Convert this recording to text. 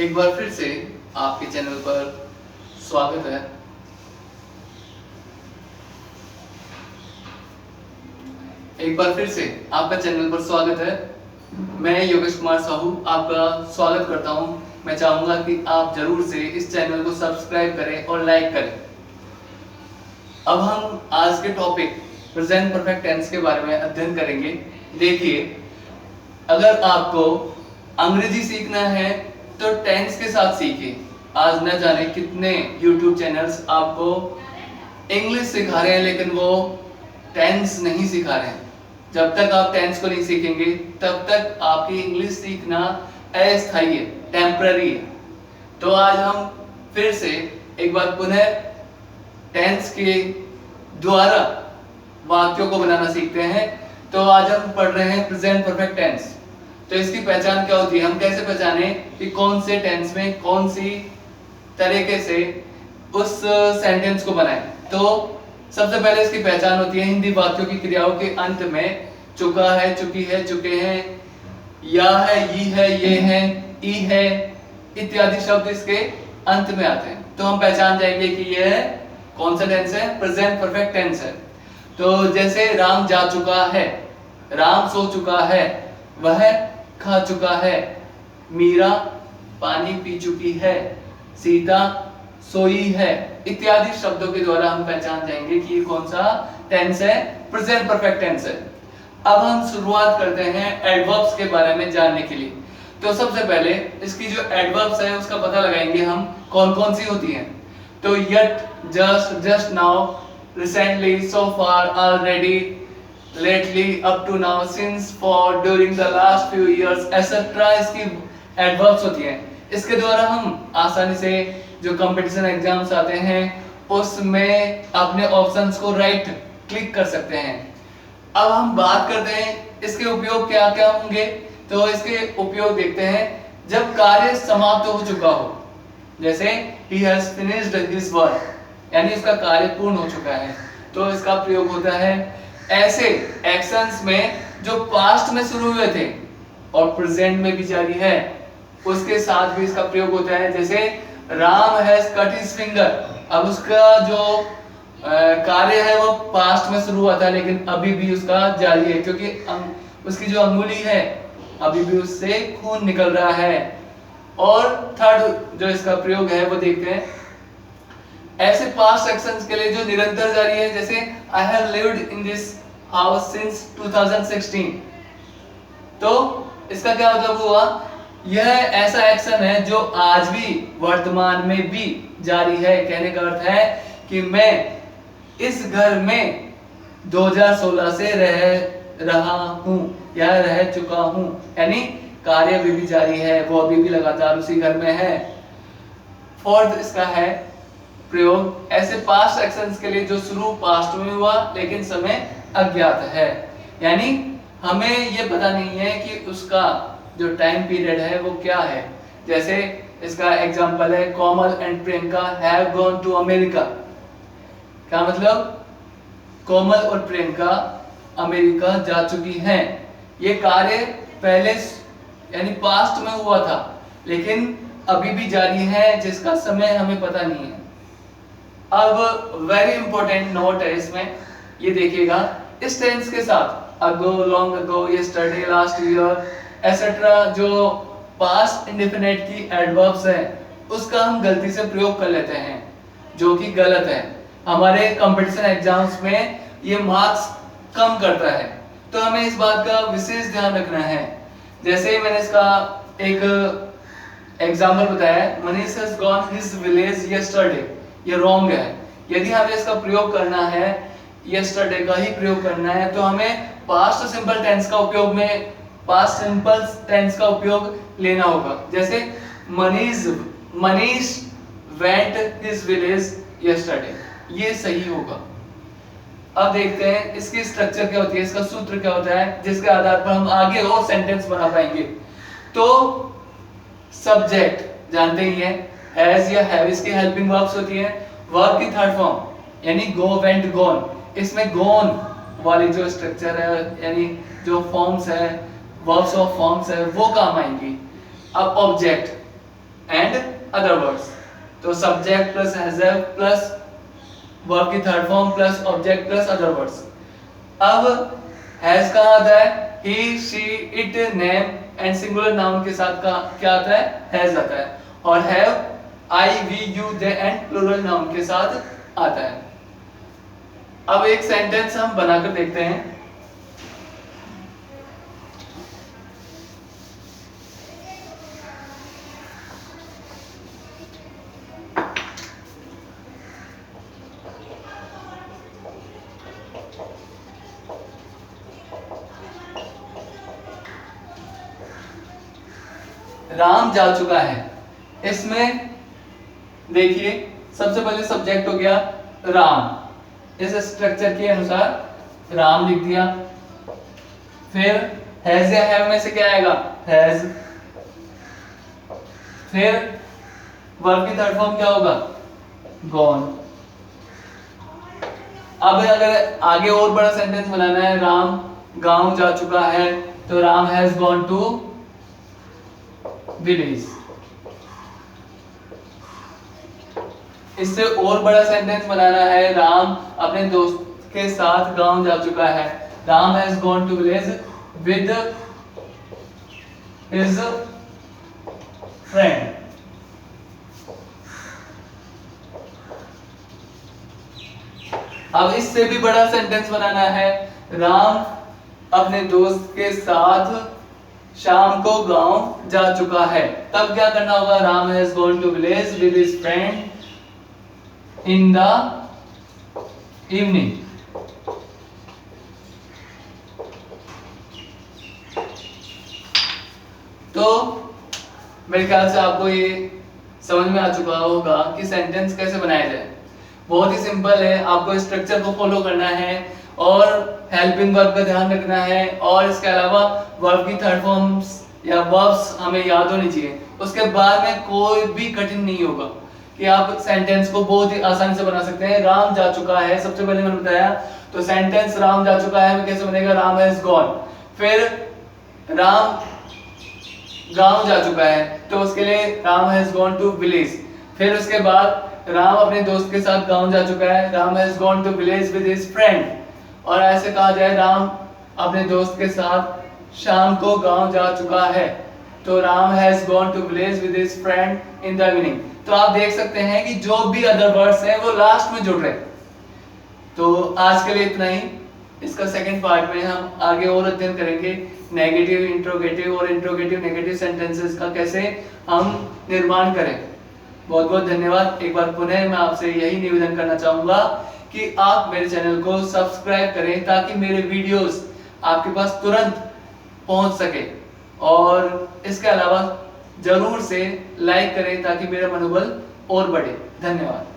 एक बार फिर से आपके चैनल पर स्वागत है। एक बार फिर से आपका चैनल पर स्वागत है। मैं योगेश कुमार साहू आपका स्वागत करता हूं। मैं चाहूंगा कि आप जरूर से इस चैनल को सब्सक्राइब करें और लाइक करें। अब हम आज के टॉपिक प्रेजेंट परफेक्ट टेंस के बारे में अध्ययन करेंगे। देखिए, अगर आपको अंग्रेजी सीखना है तो टेंस के साथ सीखिए। आज न जाने कितने YouTube चैनल्स आपको इंग्लिश सिखा रहे हैं लेकिन वो टेंस नहीं सिखा रहे हैं। जब तक आप टेंस को नहीं सीखेंगे तब तक आपकी इंग्लिश सीखना अस्थायी है, टेम्पररी है। तो आज हम फिर से एक बार पुनः टेंस के द्वारा वाक्यों को बनाना सीखते हैं। तो आज हम पढ़ रहे हैं प्रेजेंट परफेक्ट टेंस। तो इसकी पहचान क्या होती है, हम कैसे पहचाने कि कौन से टेंस में कौन सी तरीके से उस सेंटेंस को बनाएं। तो सबसे पहले इसकी पहचान होती है हिंदी वाक्यों की क्रियाओं के अंत में चुका है, चुकी है, चुके हैं, या है, यी है, ये है, ई है इत्यादि शब्द इसके अंत में आते हैं। तो हम पहचान जाएंगे कि यह कौन सा टेंस है, प्रेजेंट परफेक्ट टेंस है। तो जैसे राम जा चुका है, राम सो चुका है, वह खा चुका है, मीरा पानी पी चुकी है, सीता सोई है इत्यादि शब्दों के द्वारा हम पहचान जाएंगे कि ये कौन सा टेंस है, प्रेजेंट परफेक्ट टेंस है। अब हम शुरुआत करते हैं एडवर्ब्स के बारे में जानने के लिए। तो सबसे पहले इसकी जो एडवर्ब्स है उसका पता लगाएंगे हम कौन कौन सी होती हैं। तो yet, just, just now, recently, so far, already, lately, up to now, since, for, during the last few years, etc. इसकी एडवर्ब्स होती हैं। इसके द्वारा हम आसानी से जो कंपटीशन एग्जाम्स आते हैं उसमें अपने ऑप्शंस को राइट क्लिक कर सकते हैं। अब हम बात करते हैं इसके उपयोग क्या क्या होंगे। तो इसके उपयोग देखते हैं जब कार्य समाप्त हो चुका हो, जैसे he has finished his work, यानी इसका कार्य पूर्ण हो चुका है। तो इसका प्रयोग होता है ऐसे एक्शंस में जो पास्ट में शुरू हुए थे और प्रेजेंट में भी जारी है, उसके साथ भी इसका प्रयोग होता है। जैसे Ram has cut his finger, अब उसका जो कार्य है वो पास्ट में शुरू हुआ था लेकिन अभी भी उसका जारी है, क्योंकि उसकी जो अंगुली है अभी भी उससे खून निकल रहा है। और थर्ड जो इसका प्रयोग है वो देखते हैं ऐसे पास्ट एक्शंस के लिए जो निरंतर जारी है। जैसे I have lived in this house since 2016। तो इसका क्या मतलब हुआ, यह ऐसा एक्शन है जो आज भी वर्तमान में भी जारी है। कहने का अर्थ है कि मैं इस घर में 2016 से रह रहा हूं या रह चुका हूं, यानी कार्य अभी भी जारी है, वो अभी भी लगातार उसी घर में है। फोर्थ इसका है प्रयोग ऐसे पास्ट एक्शंस के लिए जो शुरू पास्ट में हुआ लेकिन समय अज्ञात है, यानी हमें ये पता नहीं है कि उसका जो टाइम पीरियड है वो क्या है। जैसे इसका एग्जांपल है Komal and Priyanka have gone to America. क्या मतलब, कोमल और प्रियंका अमेरिका जा चुकी हैं। ये कार्य पहले यानी पास्ट में हुआ था लेकिन अभी भी जारी है जिसका समय हमें पता नहीं है। अब वेरी इंपॉर्टेंट नोट है इसमें, ये देखिएगा इस टेंस के साथ ago, long ago, yesterday, last year etcetera जो पास्ट इंडेफिनिट की एडवर्ब्स हैं उसका हम गलती से प्रयोग कर लेते हैं, जो कि गलत है। हमारे कंपटीशन एग्जाम्स में ये मार्क्स कम करता है, तो हमें इस बात का विशेष ध्यान रखना है। जैसे मैंने इसका एक एग्जाम्पल बताया, Manish has gone his village yesterday, ये रॉन्ग है। यदि हमें इसका प्रयोग करना है, यस्टरडे का ही प्रयोग करना है, तो हमें पास्ट सिंपल टेंस का उपयोग में पास्ट सिंपल टेंस का उपयोग लेना होगा। जैसे Manish went his village yesterday, ये सही होगा। अब देखते हैं इसकी स्ट्रक्चर क्या होती है, इसका सूत्र क्या होता है, जिसके आधार पर हम आगे और सेंटेंस बना पाएंगे। तो सब्जेक्ट जानते ही हैं, हैज या हैव इसकी हेल्पिंग वर्ब्स होती है। वर्ब की थर्ड फॉर्म यानी गो, वेंट, गॉन, इसमें गॉन वाली जो स्ट्रक्चर है यानी जो फॉर्म्स है, वर्ब्स ऑफ फॉर्म्स है वो काम आएंगी। अब ऑब्जेक्ट, एंड अदर वर्ड्स। तो subject plus has have plus verb की third form plus object plus other words. अब हैज कहाँ आता है? He, she, it, name and singular noun के साथ का क्या आता है? हैज आता है। और have I, we, you, they and plural noun के साथ आता है। अब एक सेंटेंस हम बनाकर देखते हैं। राम जा चुका है। इसमें देखिए सबसे पहले सब्जेक्ट हो गया राम, इस स्ट्रक्चर के अनुसार राम लिख दिया। फिर हैज या हैव में से क्या आएगा? हैज। फिर वर्ब की थर्ड फॉर्म क्या होगा? गॉन। अब अगर आगे और बड़ा सेंटेंस बनाना है, राम गांव जा चुका है, तो Ram has gone to village. इससे और बड़ा सेंटेंस बनाना है, राम अपने दोस्त के साथ गांव जा चुका है, Ram has gone to village with his friend. अब इससे भी बड़ा सेंटेंस बनाना है, राम अपने दोस्त के साथ शाम को गांव जा चुका है। तब क्या करना होगा? Ram has gone to village with his friend in the evening. तो मेरे ख्याल से आपको ये समझ में आ चुका होगा कि सेंटेंस कैसे बनाया जाए। बहुत ही सिंपल है, आपको स्ट्रक्चर को फॉलो करना है और हेल्पिंग वर्ब का ध्यान रखना है, और इसके अलावा वर्ब की थर्ड फॉर्म्स या वर्ब्स हमें याद होनी चाहिए। उसके बाद में कोई भी कठिन नहीं होगा कि आप सेंटेंस को बहुत ही आसानी से बना सकते हैं। राम जा चुका है, सबसे पहले मैंने बताया, तो सेंटेंस राम जा चुका है कैसे बनेगा? Ram has gone. फिर राम गांव जा चुका है, तो उसके लिए Ram has gone to village. फिर उसके बाद राम अपने दोस्त के साथ गांव जा चुका है, Ram has gone to village with his friend. और ऐसे कहा जाए, राम अपने दोस्त के साथ शाम को गांव जा चुका है, तो Ram has gone to village with his friend in the evening. तो आप देख सकते हैं कि जो भी अदर वर्ड्स हैं वो लास्ट में जुड़ रहे हैं। तो आज के लिए इतना ही। इसका सेकंड पार्ट में हम आगे और अध्ययन करेंगे नेगेटिव इंट्रोगेटिव और इंट्रोगेटिव नेगेटिव सेंटेंसेस का कैसे हम निर्माण करें। बहुत बहुत धन्यवाद। एक बार पुनः मैं आपसे यही निवेदन करना चाहूंगा कि आप मेरे चैनल को सब्सक्राइब करें ताकि मेरे वीडियोस आपके पास तुरंत पहुंच सके, और इसके अलावा जरूर से लाइक करें ताकि मेरा मनोबल और बढ़े। धन्यवाद।